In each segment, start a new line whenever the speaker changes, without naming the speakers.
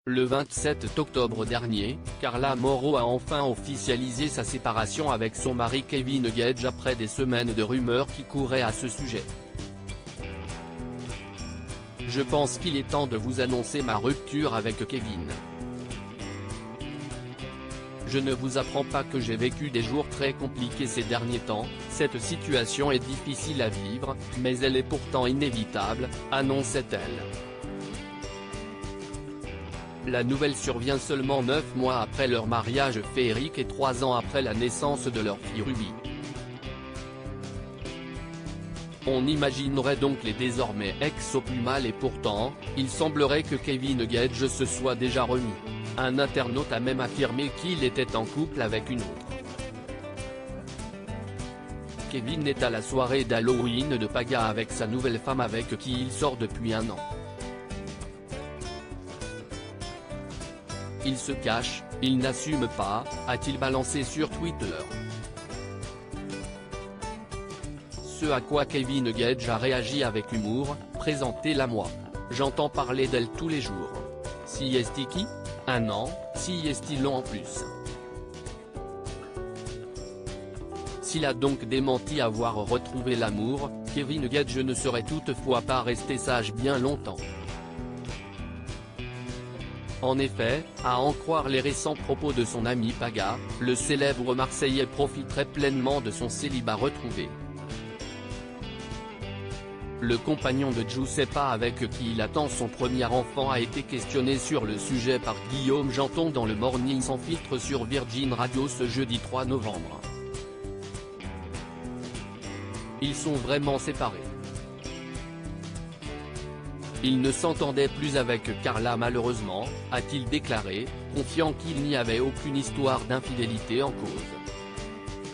Le 27 octobre dernier, Carla Mauro a enfin officialisé sa séparation avec son mari Kevin Gage après des semaines de rumeurs qui couraient à ce sujet. Je pense qu'il est temps de vous annoncer ma rupture avec Kevin. Je ne vous apprends pas que j'ai vécu des jours très compliqués ces derniers temps, cette situation est difficile à vivre, mais elle est pourtant inévitable, annonçait-elle. La nouvelle survient seulement 9 mois après leur mariage féerique et 3 ans après la naissance de leur fille Ruby. On imaginerait donc les désormais ex au plus mal et pourtant, il semblerait que Kevin Gage se soit déjà remis. Un internaute a même affirmé qu'il était en couple avec une autre. Kevin est à la soirée d'Halloween de Paga avec sa nouvelle femme avec qui il sort depuis 1 an. Il se cache, il n'assume pas, a-t-il balancé sur Twitter. Ce à quoi Kevin Gage a réagi avec humour, présentez-la moi. J'entends parler d'elle tous les jours. Si est-il qui ? 1 an, si est-il long en plus. S'il a donc démenti avoir retrouvé l'amour, Kevin Gage ne serait toutefois pas resté sage bien longtemps. En effet, à en croire les récents propos de son ami Paga, le célèbre Marseillais profiterait pleinement de son célibat retrouvé. Le compagnon de Giuseppa avec qui il attend son premier enfant a été questionné sur le sujet par Guillaume Janton dans le Morning sans filtre sur Virgin Radio ce jeudi 3 novembre. Ils sont vraiment séparés. Il ne s'entendait plus avec Carla malheureusement, a-t-il déclaré, confiant qu'il n'y avait aucune histoire d'infidélité en cause.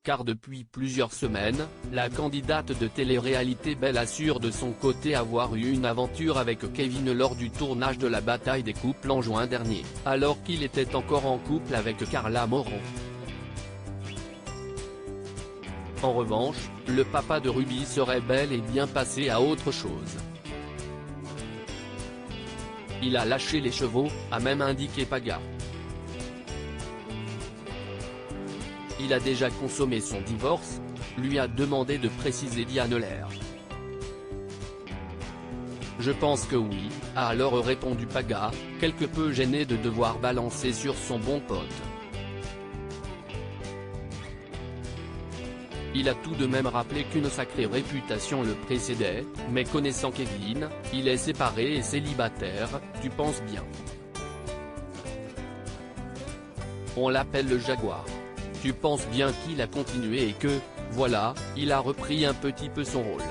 Car depuis plusieurs semaines, la candidate de télé-réalité Belle assure de son côté avoir eu une aventure avec Kevin lors du tournage de la bataille des couples en juin dernier, alors qu'il était encore en couple avec Carla Mauro. En revanche, le papa de Ruby serait bel et bien passé à autre chose. Il a lâché les chevaux, a même indiqué Paga. Il a déjà consommé son divorce, lui a demandé de préciser Diane Lair. Je pense que oui, a alors répondu Paga, quelque peu gêné de devoir balancer sur son bon pote. Il a tout de même rappelé qu'une sacrée réputation le précédait, mais connaissant Kevin, il est séparé et célibataire, tu penses bien. On l'appelle le Jaguar. Tu penses bien qu'il a continué et que, voilà, il a repris un petit peu son rôle.